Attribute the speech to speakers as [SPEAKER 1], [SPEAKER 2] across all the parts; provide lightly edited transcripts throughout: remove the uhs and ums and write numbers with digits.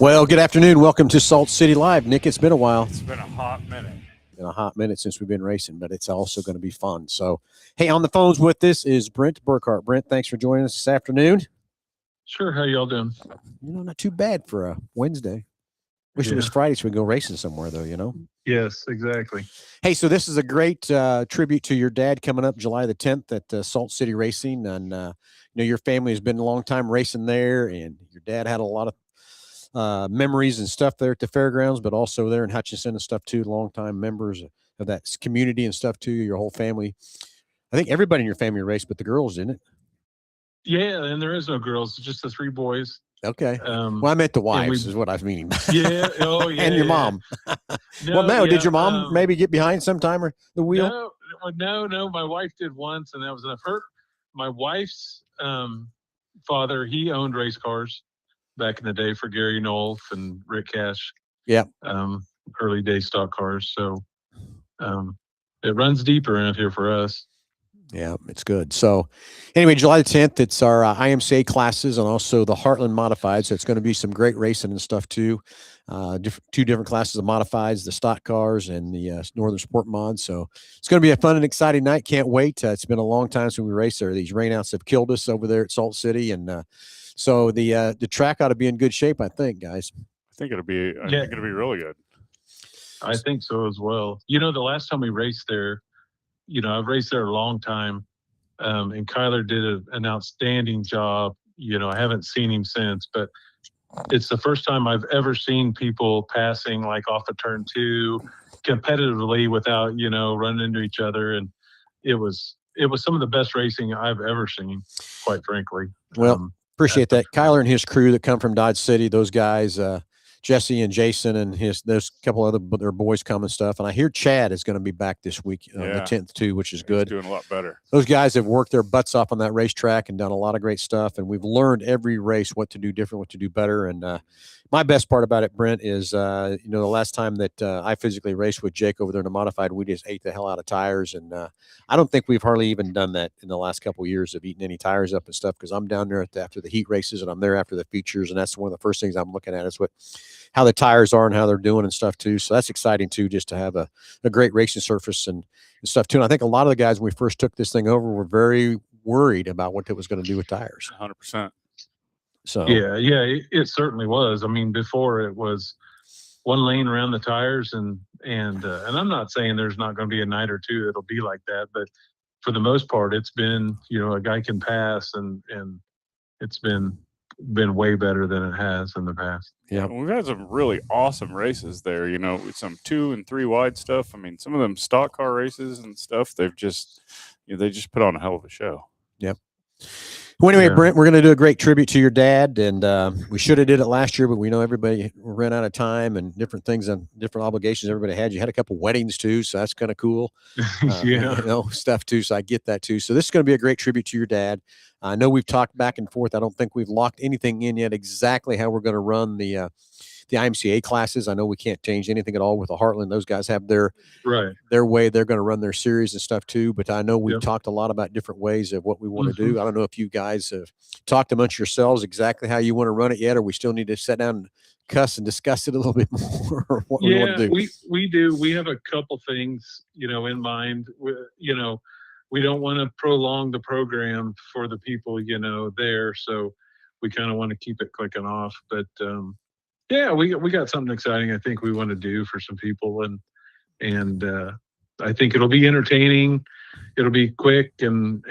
[SPEAKER 1] Well, good afternoon. Welcome to Salt City Live. Nick, it's been a while.
[SPEAKER 2] It's been a hot minute.
[SPEAKER 1] Been a hot minute since we've been racing, but it's also going to be fun. So, hey, on the phones with us is Brent Burkhart. Brent, thanks for joining us this afternoon.
[SPEAKER 3] Sure. How y'all doing?
[SPEAKER 1] Not too bad for a Wednesday. Wish it was
[SPEAKER 3] Yeah.
[SPEAKER 1] Friday so we can go racing somewhere, though.
[SPEAKER 3] Yes, exactly.
[SPEAKER 1] Hey, so this is a great tribute to your dad coming up July the 10th at Salt City Racing. And, your family has been a long time racing there, and your dad had a lot of memories and stuff there at the fairgrounds, but also there in Hutchinson and stuff too. Longtime members of that community and stuff too. Your whole family. I think everybody in your family raced, but the girls didn't.
[SPEAKER 3] Yeah, and there is no girls, just the three boys.
[SPEAKER 1] Okay. Well, I meant the wives is what I was meaning.
[SPEAKER 3] Yeah. Oh, yeah.
[SPEAKER 1] And your mom. Did your mom maybe get behind sometime or the wheel?
[SPEAKER 3] No. My wife did once, and that was enough. My wife's father, he owned race cars back in the day for Gary Nolf and Rick Cash.
[SPEAKER 1] Yeah.
[SPEAKER 3] Early day stock cars. So it runs deep around here for us.
[SPEAKER 1] Yeah, it's good. So anyway, July the 10th, it's our IMCA classes and also the Heartland Modified. So it's going to be some great racing and stuff too. Two different classes of modifieds, the stock cars and the Northern Sport Mod. So it's going to be a fun and exciting night. Can't wait. It's been a long time since we raced there. These rainouts have killed us over there at Salt City. And so the track ought to be in good shape, I think, guys.
[SPEAKER 2] I think it'll be really good.
[SPEAKER 3] I think so as well. The last time we raced there, I've raced there a long time, and Kyler did an outstanding job. I haven't seen him since, but it's the first time I've ever seen people passing like off of turn 2 competitively without, running into each other. And it was some of the best racing I've ever seen, quite frankly.
[SPEAKER 1] Well, appreciate that. Kyler and his crew that come from Dodge City, those guys, Jesse and Jason and there's a couple other their boys come and stuff. And I hear Chad is going to be back this week on the 10th too, which is good.
[SPEAKER 2] He's doing a lot better.
[SPEAKER 1] Those guys have worked their butts off on that racetrack and done a lot of great stuff. And we've learned every race what to do different, what to do better. And my best part about it, Brent, is the last time that I physically raced with Jake over there in the modified, we just ate the hell out of tires. And I don't think we've hardly even done that in the last couple of years of eating any tires up and stuff, because I'm down there after the heat races and I'm there after the features. And that's one of the first things I'm looking at is how the tires are and how they're doing and stuff too. So that's exciting too, just to have a great racing surface and stuff too. And I think a lot of the guys, when we first took this thing over, were very worried about what it was going to do with tires.
[SPEAKER 2] 100%.
[SPEAKER 1] So
[SPEAKER 3] yeah, it certainly was. I mean, before it was one lane around the tires, and I'm not saying there's not going to be a night or two that'll be like that, but for the most part, it's been a guy can pass, and it's been way better than it has in the past.
[SPEAKER 2] Yeah, we've had some really awesome races there. With some 2 and 3 wide stuff. I mean, some of them stock car races and stuff. They've just they just put on a hell of a show.
[SPEAKER 1] Yep. Well, anyway, Brent, we're going to do a great tribute to your dad, and we should have did it last year, but we know everybody ran out of time and different things and different obligations everybody had. You had a couple weddings too, so that's kind of cool. Stuff too. So I get that too. So this is going to be a great tribute to your dad. I know we've talked back and forth. I don't think we've locked anything in yet exactly how we're going to run the IMCA classes. I know we can't change anything at all with the Heartland. Those guys have their way. They're going to run their series and stuff too. But I know we've talked a lot about different ways of what we want to do. I don't know if you guys have talked amongst yourselves exactly how you want to run it yet, or we still need to sit down and cuss and discuss it a little bit more. Or what we want to do.
[SPEAKER 3] We do. We have a couple things, in mind. We don't want to prolong the program for the people, there. So we kind of want to keep it clicking off. But we got something exciting I think we want to do for some people, and I think it'll be entertaining. It'll be quick and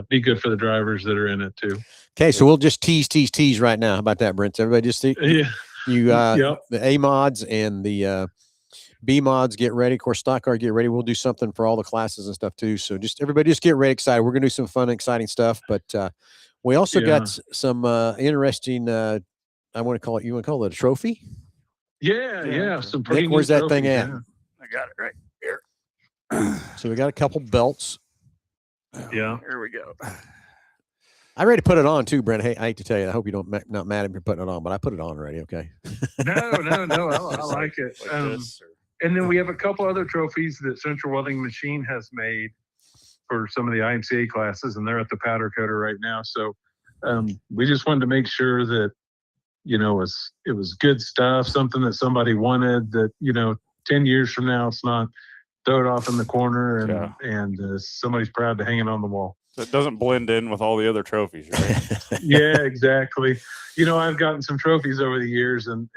[SPEAKER 3] be good for the drivers that are in it too.
[SPEAKER 1] Okay, so we'll just tease right now. How about that, Brent? Everybody just see the A mods and the B mods get ready. Of course, stock car get ready. We'll do something for all the classes and stuff too. So everybody just get ready, excited. We're gonna do some fun, exciting stuff. But we also got some interesting. You want to call it a trophy?
[SPEAKER 3] Yeah. Some pretty
[SPEAKER 1] Nick, where's that
[SPEAKER 3] trophies,
[SPEAKER 1] thing at?
[SPEAKER 2] I got it right here.
[SPEAKER 1] So we got a couple belts.
[SPEAKER 3] Yeah.
[SPEAKER 2] Here we go.
[SPEAKER 1] I ready to put it on too, Brent. Hey, I hate to tell you, I hope you don't not mad at me for putting it on, but I put it on already. Okay.
[SPEAKER 3] No. I like it. And then we have a couple other trophies that Central Welding Machine has made for some of the IMCA classes, and they're at the powder coater right now. So we just wanted to make sure that it was good stuff, something that somebody wanted that, 10 years from now, it's not throw it off in the corner and somebody's proud to hang it on the wall.
[SPEAKER 2] So it doesn't blend in with all the other trophies, right?
[SPEAKER 3] Yeah, exactly. I've gotten some trophies over the years, and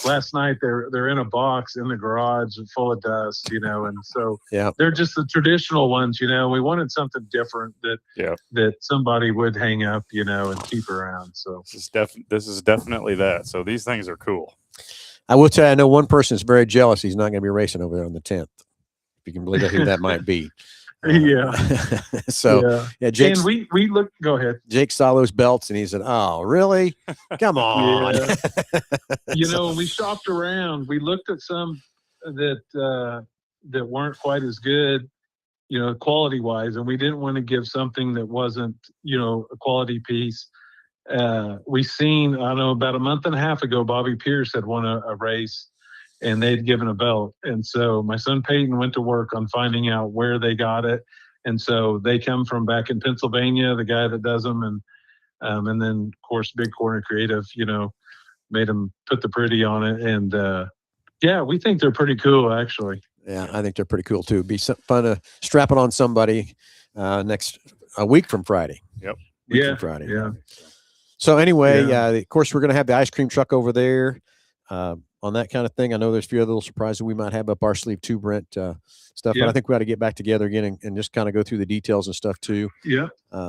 [SPEAKER 3] last night they're in a box in the garage full of dust, and so they're just the traditional ones. We wanted something different that somebody would hang up, and keep around. So
[SPEAKER 2] this is definitely that. So these things are cool.
[SPEAKER 1] I will tell you, I know one person is very jealous. He's not going to be racing over there on the 10th. If you can believe who that might be.
[SPEAKER 3] Yeah.
[SPEAKER 1] Jake.
[SPEAKER 3] And we look. Go ahead.
[SPEAKER 1] Jake saw those belts and he said, "Oh, really? Come on."
[SPEAKER 3] When we shopped around, we looked at some that weren't quite as good, quality wise, and we didn't want to give something that wasn't, a quality piece. We seen, I don't know, about a month and a half ago, Bobby Pierce had won a race. And they'd given a belt. And so my son Peyton went to work on finding out where they got it. And so they come from back in Pennsylvania, the guy that does them. And then, of course, Big Corner Creative, made them put the pretty on it. And, we think they're pretty cool, actually.
[SPEAKER 1] Yeah, I think they're pretty cool, too. It'd be fun to strap it on somebody a week from Friday.
[SPEAKER 2] Yep.
[SPEAKER 1] From Friday.
[SPEAKER 3] Yeah.
[SPEAKER 1] So anyway, of course, we're going to have the ice cream truck over there. On that kind of thing. I know there's a few other little surprises we might have up our sleeve too, Brent, stuff, but I think we ought to get back together again and just kind of go through the details and stuff too.
[SPEAKER 3] Yeah,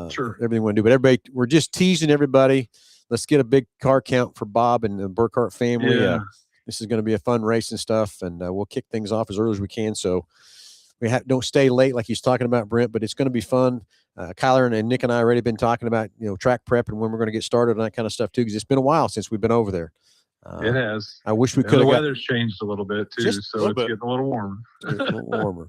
[SPEAKER 3] sure.
[SPEAKER 1] Everything we want to do, but everybody, we're just teasing everybody. Let's get a big car count for Bob and the Burkhart family.
[SPEAKER 3] Yeah.
[SPEAKER 1] This is going to be a fun race and stuff, and we'll kick things off as early as we can. So we don't stay late like he's talking about, Brent, but it's going to be fun. Kyler and Nick and I already been talking about, track prep and when we're going to get started and that kind of stuff too, because it's been a while since we've been over there.
[SPEAKER 3] It has.
[SPEAKER 1] I wish we could.
[SPEAKER 3] The weather's changed a little bit too,
[SPEAKER 1] Just
[SPEAKER 3] so it's getting a little warmer.
[SPEAKER 1] A little warmer.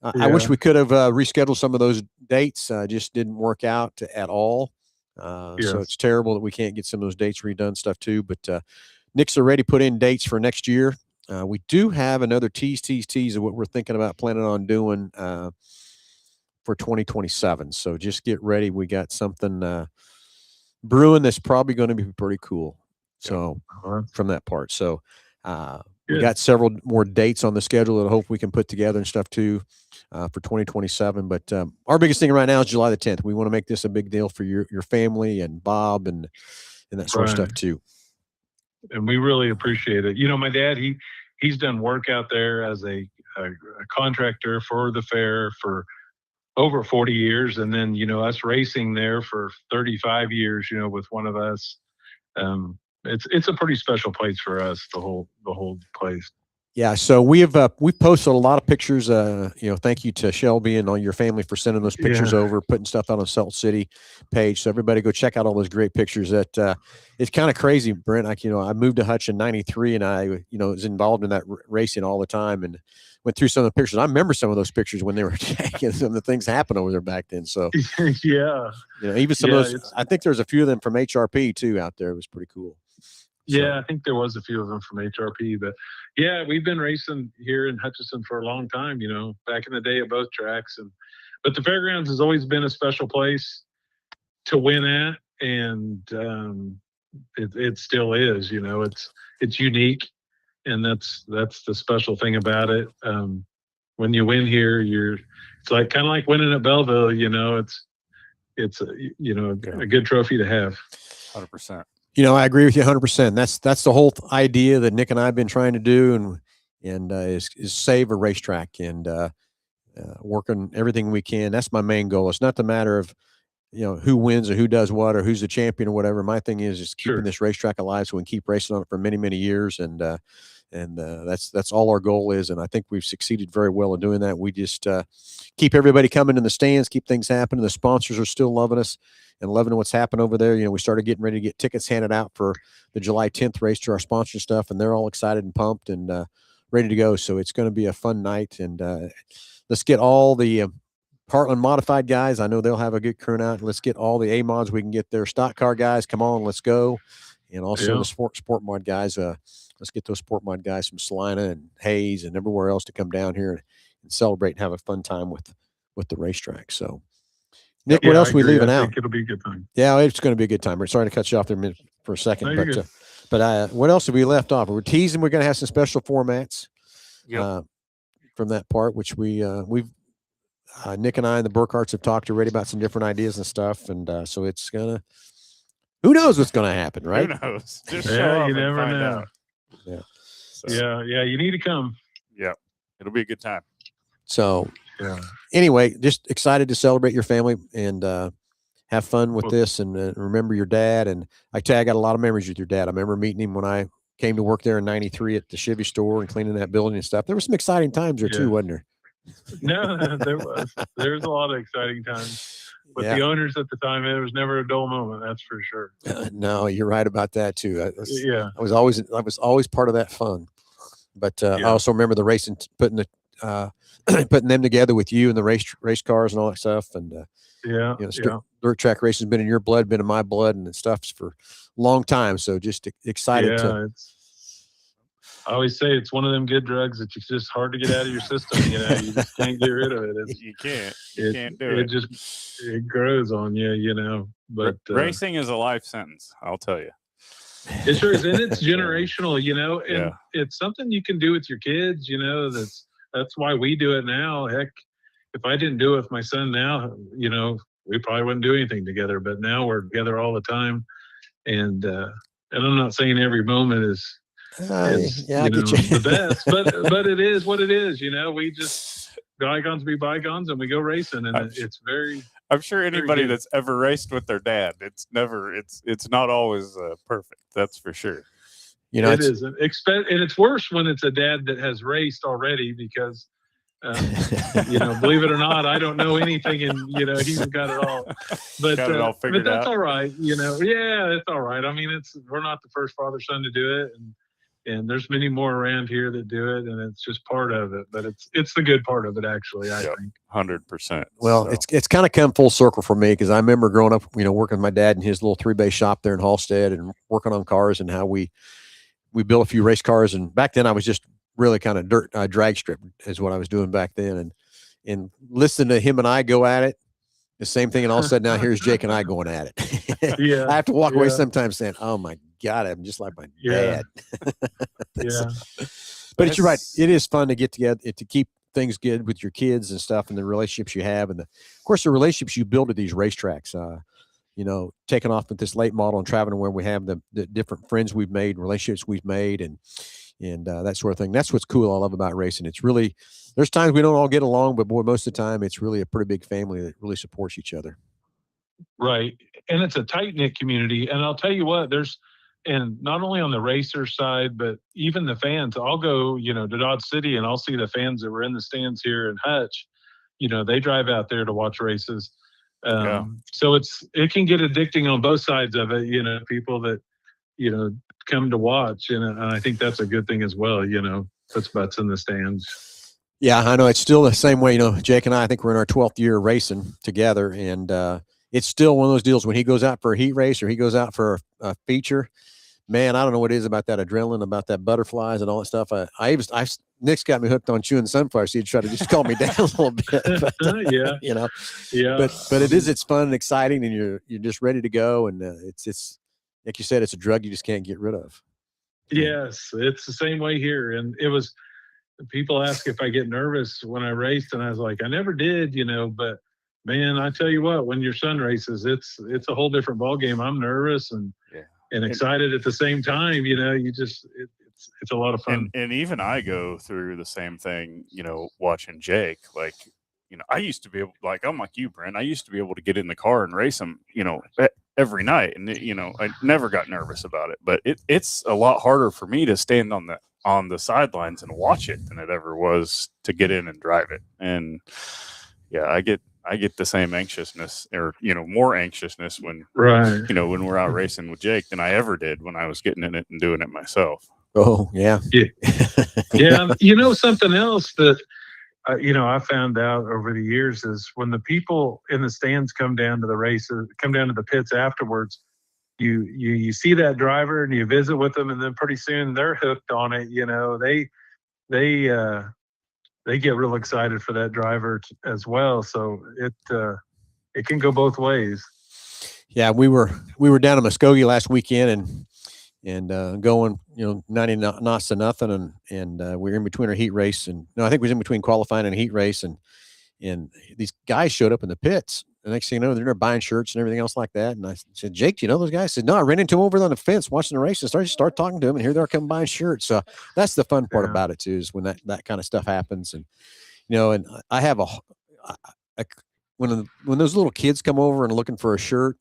[SPEAKER 1] I wish we could have rescheduled some of those dates. Just didn't work out at all. So it's terrible that we can't get some of those dates redone stuff too. But Nick's already put in dates for next year. We do have another tease of what we're thinking about planning on doing for 2027. So just get ready. We got something brewing that's probably going to be pretty cool. So from that part. So we got several more dates on the schedule that I hope we can put together and stuff too for 2027. But our biggest thing right now is July the 10th. We want to make this a big deal for your family and Bob and that sort of stuff too.
[SPEAKER 3] And we really appreciate it. My dad, he's done work out there as a contractor for the fair for over 40 years. And then, us racing there for 35 years, with one of us. It's a pretty special place for us, the whole place.
[SPEAKER 1] Yeah, so we've posted a lot of pictures. Thank you to Shelby and all your family for sending those pictures over, putting stuff out on Salt City page. So everybody go check out all those great pictures. That it's kind of crazy, Brent. I moved to Hutch in '93, and I was involved in that racing all the time, and went through some of the pictures. I remember some of those pictures when they were taking some of the things happened over there back then. So even some of those. I think there's a few of them from HRP too out there. It was pretty cool.
[SPEAKER 3] Yeah, I think there was a few of them from HRP, but we've been racing here in Hutchinson for a long time, back in the day at both tracks. But the fairgrounds has always been a special place to win at, and it still is, it's unique, and that's the special thing about it. When you win here, it's like kind of like winning at Belleville, it's a good trophy to have.
[SPEAKER 2] 100%.
[SPEAKER 1] I agree with you 100%. That's the whole idea that Nick and I have been trying to do, and is save a racetrack and working everything we can. That's my main goal. It's not the matter of who wins or who does what or who's the champion or whatever. My thing is just keeping this racetrack alive so we can keep racing on it for many, many years, and that's all our goal is. And I think we've succeeded very well in doing that. We just keep everybody coming in the stands, keep things happening. The sponsors are still loving us and loving what's happened over there. We started getting ready to get tickets handed out for the July 10th race to our sponsor stuff, and they're all excited and pumped and ready to go. So it's going to be a fun night, and let's get all the Heartland Modified guys. I know they'll have a good crew out. Let's get all the A-mods we can get there. Stock car guys, come on, let's go. And also the sport mod guys. Let's get those sport mod guys from Salina and Hayes and everywhere else to come down here and celebrate and have a fun time with the racetrack. So Nick, what else are we leaving out?
[SPEAKER 3] It'll be a good time.
[SPEAKER 1] Yeah, it's going to be a good time. We're sorry to cut you off there, for a second.
[SPEAKER 3] No, you're good.
[SPEAKER 1] But what else have we left off? We're teasing. We're going to have some special formats
[SPEAKER 2] Yep.
[SPEAKER 1] from that part, which we've Nick and I and the Burkharts have talked already about some different ideas and stuff, and so it's gonna. Who knows what's going to happen, right?
[SPEAKER 2] Who knows? Just show
[SPEAKER 3] Yeah,
[SPEAKER 2] up
[SPEAKER 3] you
[SPEAKER 2] and
[SPEAKER 3] never
[SPEAKER 2] find
[SPEAKER 3] know.
[SPEAKER 2] out.
[SPEAKER 1] Yeah.
[SPEAKER 2] So,
[SPEAKER 3] Yeah, you need to come.
[SPEAKER 2] yeah, it'll be a good time.
[SPEAKER 1] So
[SPEAKER 3] Yeah.
[SPEAKER 1] anyway, just excited to celebrate your family and have fun with
[SPEAKER 3] Well-
[SPEAKER 1] this and remember your dad. And I tell you, I got a lot of memories with your dad. I remember meeting him when I came to work there in '93 at the Chevy store and cleaning that building and stuff. There were some exciting times there
[SPEAKER 3] Yeah.
[SPEAKER 1] too, wasn't there?
[SPEAKER 3] No, there was a lot of exciting times. With the owners at the time, it was never a dull moment. That's for sure.
[SPEAKER 1] No, you're right about that too.
[SPEAKER 3] Yeah.
[SPEAKER 1] I was always part of that fun. But I
[SPEAKER 3] Yeah.
[SPEAKER 1] also remember the racing, putting putting them together with you and the race cars and all that stuff. And
[SPEAKER 3] Yeah.
[SPEAKER 1] you know, dirt track racing has been in your blood, been in my blood, and stuff's for a long time. So just excited to.
[SPEAKER 3] I always say it's one of them good drugs that it's just hard to get out of your system. You know, you just can't get rid of it.
[SPEAKER 2] You can't do it.
[SPEAKER 3] It grows on you. You know, but
[SPEAKER 2] racing is a life sentence. I'll tell you.
[SPEAKER 3] It sure is, and it's generational. You know, and
[SPEAKER 2] Yeah.
[SPEAKER 3] it's something you can do with your kids. You know, that's why we do it now. Heck, if I didn't do it with my son now, you know, we probably wouldn't do anything together. But now we're together all the time, and I'm not saying every moment is
[SPEAKER 1] I get you.
[SPEAKER 3] the best, but it is what it is. You know, we just bygones be bygones, and we go racing, and it's very.
[SPEAKER 2] I'm sure anybody
[SPEAKER 3] good.
[SPEAKER 2] that's ever raced with their dad, it's not always perfect. That's for sure.
[SPEAKER 1] You know,
[SPEAKER 3] it isn't. And it's worse when it's a dad that has raced already because. You know, believe it or not, I don't know anything, and you know he's got it all. But
[SPEAKER 2] Got it all figured
[SPEAKER 3] but that's
[SPEAKER 2] out.
[SPEAKER 3] all right. You know, yeah, it's all right. I mean, we're not the first father son to do it, and there's many more around here that do it, and it's just part of it. But it's the good part of it, actually. I
[SPEAKER 2] Yep.
[SPEAKER 3] think.
[SPEAKER 2] 100%.
[SPEAKER 1] Well, it's kind of come full circle for me because I remember growing up, you know, working with my dad in his little 3-bay shop there in Halstead and working on cars and how we built a few race cars. And back then I was just really kind of dirt drag strip is what I was doing back then. And listening to him and I go at it, the same thing. And all of a sudden now here's Jake and I going at it.
[SPEAKER 3] Yeah.
[SPEAKER 1] I have to walk away sometimes saying, oh my God, I'm just like my dad.
[SPEAKER 3] Yeah.
[SPEAKER 1] But you're right. It is fun to get together, to keep things good with your kids and stuff and the relationships you have. And of course, the relationships you build at these racetracks, you know, taking off with this late model and traveling where we have the different friends we've made, relationships we've made, and that sort of thing. That's what's cool. I love about racing. It's really, there's times we don't all get along, but boy, most of the time it's really a pretty big family that really supports each other.
[SPEAKER 3] Right. And it's a tight knit community. And I'll tell you what, and not only on the racer side, but even the fans. I'll go, you know, to Dodge City and I'll see the fans that were in the stands here in Hutch. You know, they drive out there to watch races. So it can get addicting on both sides of it, you know, people that, you know, come to watch. And I think that's a good thing as well, you know, puts butts in the stands.
[SPEAKER 1] Yeah, I know. It's still the same way. You know, Jake and I think we're in our 12th year racing together. And it's still one of those deals when he goes out for a heat race or he goes out for a feature, man, I don't know what it is about that adrenaline, about that butterflies and all that stuff. Nick's got me hooked on chewing sunflower seeds, try to just calm me down a little bit. But,
[SPEAKER 3] Yeah.
[SPEAKER 1] you know,
[SPEAKER 3] Yeah.
[SPEAKER 1] But it's fun and exciting, and you're just ready to go. And it's like you said, it's a drug you just can't get rid of.
[SPEAKER 3] Yes, it's the same way here. And people ask if I get nervous when I raced, and I was like, I never did, you know, but man, I tell you what, when your son races, it's a whole different ballgame. I'm nervous and excited at the same time, you know, it's a lot of fun.
[SPEAKER 2] And even I go through the same thing, you know, watching Jake. Like, you know, I used to be able, like, I'm like you, Brent. I used to be able to get in the car and race him, you know, every night. And, you know, I never got nervous about it. But it's a lot harder for me to stand on the sidelines and watch it than it ever was to get in and drive it. And, yeah, I get the same anxiousness, or, you know, more anxiousness when,
[SPEAKER 3] right,
[SPEAKER 2] you know, when we're out racing with Jake than I ever did when I was getting in it and doing it myself.
[SPEAKER 1] Oh, yeah.
[SPEAKER 3] Yeah. You know, something else that, you know, I found out over the years is when the people in the stands come down to the races, come down to the pits afterwards, you see that driver and you visit with them, and then pretty soon they're hooked on it. You know, they get real excited for that driver as well. So it can go both ways.
[SPEAKER 1] Yeah, we were down in Muskogee last weekend and going 90 knots to nothing, and we were in between our heat race, and no, I think we was in between qualifying and heat race, and these guys showed up in the pits. The next thing you know, they're there buying shirts and everything else like that. And I said, Jake, do you know those guys? I said, no, I ran into them over on the fence watching the race and start talking to them, and here they're coming buying shirts. So that's the fun part about it too, is when that kind of stuff happens. And and I have when those little kids come over and looking for a shirt,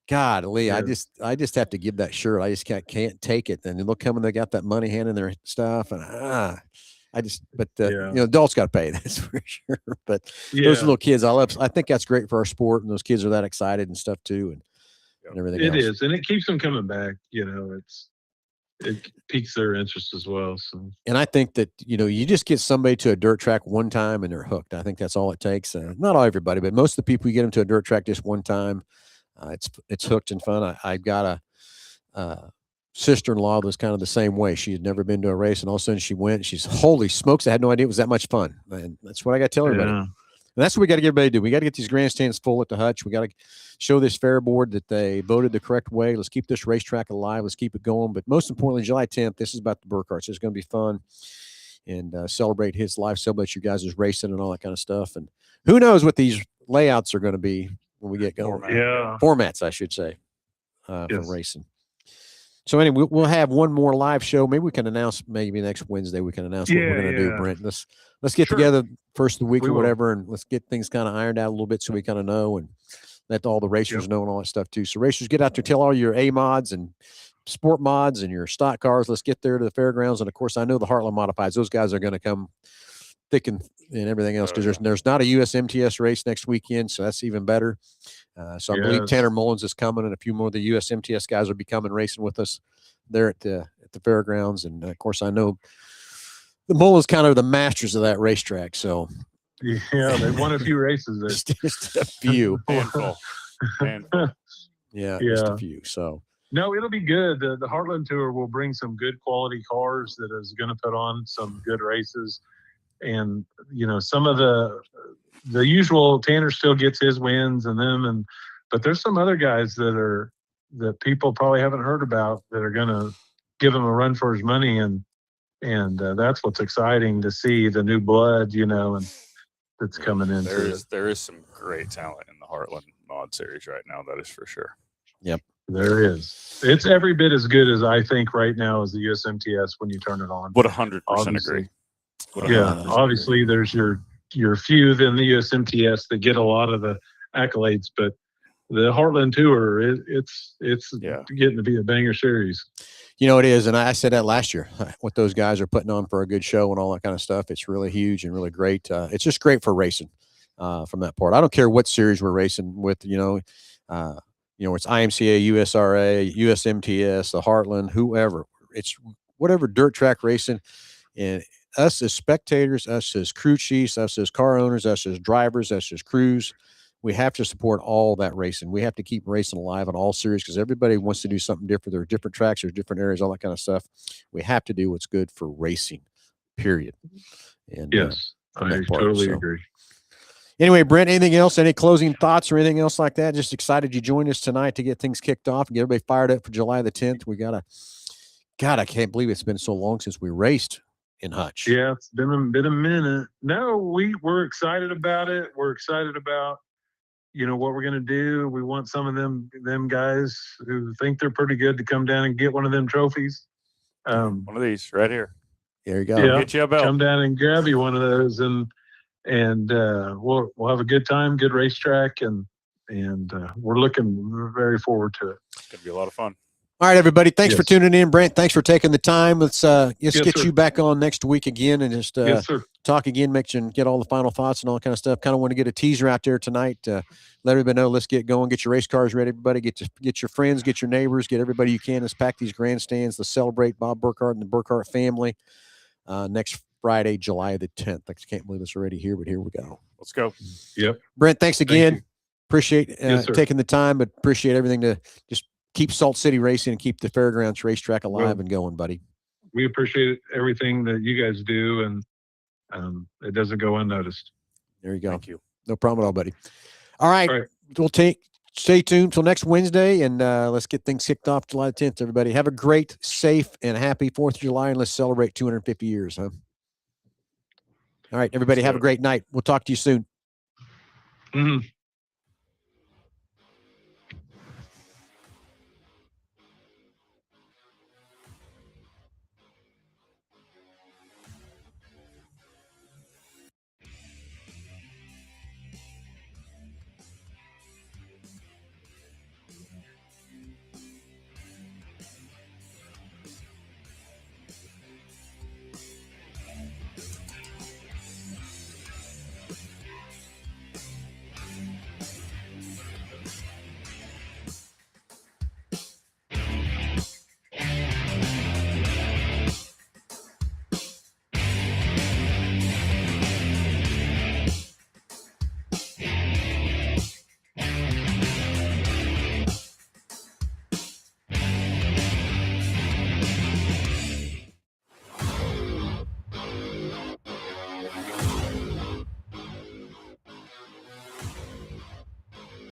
[SPEAKER 1] God, Lee, I just have to give that shirt. I just can't take it. And they'll come and they got that money hand in their stuff, and adults got to pay, that's for sure. But those little kids, I think that's great for our sport, and those kids are that excited and stuff too, and everything else.
[SPEAKER 3] It is, and it keeps them coming back. It piques their interest as well. So,
[SPEAKER 1] and I think that you just get somebody to a dirt track one time and they're hooked. I think that's all it takes. Not all everybody, but most of the people, you get them to a dirt track just one time, it's hooked and fun. I've got a sister-in-law that was kind of the same way. She had never been to a race, and all of a sudden she went. She's, holy smokes, I had no idea it was that much fun. And that's what I got to tell everybody.
[SPEAKER 3] Yeah.
[SPEAKER 1] And that's what we got to get everybody to do. We got to get these grandstands full at the hutch. We got to show this fair board that they voted the correct way. Let's keep this racetrack alive. Let's keep it going. But most importantly, July 10th, this is about the Burkharts. It's going to be fun, and celebrate his life, celebrate you guys' racing and all that kind of stuff. And who knows what these layouts are going to be when we get going. Formats, I should say, for racing. So anyway, we'll have one more live show. Maybe we can announce, maybe next Wednesday we can announce what we're going to do, Brent. Let's get together first of the week or whatever, and let's get things kind of ironed out a little bit so we kind of know, and let all the racers know and all that stuff too. So racers, get out there, tell all your A mods and sport mods and your stock cars. Let's get there to the fairgrounds. And of course, I know the Heartland Modifieds, those guys are going to come thick and everything else, because there's not a USMTS race next weekend, so that's even better. So I believe Tanner Mullins is coming, and a few more of the USMTS guys will be coming racing with us there at the fairgrounds. And of course, I know the Mullins kind of the masters of that racetrack. So
[SPEAKER 3] they won a few races there.
[SPEAKER 1] just a few.
[SPEAKER 2] Handful.
[SPEAKER 1] Yeah, just a few. So
[SPEAKER 3] no, it'll be good. The Heartland Tour will bring some good quality cars that is going to put on some good races. And some of the usual, Tanner still gets his wins but there's some other guys that people probably haven't heard about that are going to give him a run for his money, and that's what's exciting to see, the new blood, and that's coming in.
[SPEAKER 2] There is some great talent in the Heartland Mod Series right now. That is for sure.
[SPEAKER 1] Yep,
[SPEAKER 3] there is. It's every bit as good as I think right now as the USMTS when you turn it on.
[SPEAKER 2] Would 100% agree.
[SPEAKER 3] Obviously there's your few in the USMTS that get a lot of the accolades, but the Heartland Tour, it's getting to be a banger series.
[SPEAKER 1] It is, and I said that last year. What those guys are putting on for a good show and all that kind of stuff, it's really huge and really great. It's just great for racing from that part. I don't care what series we're racing with. It's IMCA, USRA, USMTS, the Heartland, whoever. It's whatever dirt track racing, and us as spectators, us as crew chiefs, us as car owners, us as drivers, us as crews, we have to support all that racing. We have to keep racing alive in all series, because everybody wants to do something different. There are different tracks, there's different areas, all that kind of stuff. We have to do what's good for racing, period. And
[SPEAKER 3] yes, I totally agree.
[SPEAKER 1] Anyway, Brent, anything else? Any closing thoughts or anything else like that? Just excited you joined us tonight to get things kicked off and get everybody fired up for July the 10th. God, I can't believe it's been so long since we raced in Hutch.
[SPEAKER 3] Yeah, it's been a minute. No, we're excited about it. We're excited about what we're going to do. We want some of them guys who think they're pretty good to come down and get one of them trophies.
[SPEAKER 2] One of these right here.
[SPEAKER 1] There you go.
[SPEAKER 3] Yeah,
[SPEAKER 2] get you a belt.
[SPEAKER 3] Come down and grab you one of those, and we'll have a good time, good racetrack, and we're looking very forward to it.
[SPEAKER 2] It's going to be a lot of fun.
[SPEAKER 1] All right, everybody. Thanks for tuning in. Brent, thanks for taking the time. Let's get
[SPEAKER 3] sir.
[SPEAKER 1] You back on next week again and just talk again, get all the final thoughts and all that kind of stuff. Kind of want to get a teaser out there tonight. Let everybody know. Let's get going. Get your race cars ready, everybody. Get your friends, get your neighbors, get everybody you can. Let's pack these grandstands. Let's celebrate Bob Burkhart and the Burkhart family next Friday, July the 10th. I can't believe it's already here, but here we go.
[SPEAKER 2] Let's go.
[SPEAKER 3] Yep.
[SPEAKER 1] Brent, thanks again.
[SPEAKER 3] Thank
[SPEAKER 1] appreciate taking the time, but appreciate everything to just keep Salt City racing and keep the fairgrounds racetrack alive and going, buddy.
[SPEAKER 3] We appreciate everything that you guys do, and it doesn't go unnoticed.
[SPEAKER 1] There you go.
[SPEAKER 2] Thank you.
[SPEAKER 1] No problem at all, buddy. All right. We'll take stay tuned till next Wednesday, and let's get things kicked off July 10th. Everybody, have a great, safe, and happy 4th of July, and let's celebrate 250 years. Huh? All right, everybody, have a great night. We'll talk to you soon.
[SPEAKER 3] Mhm.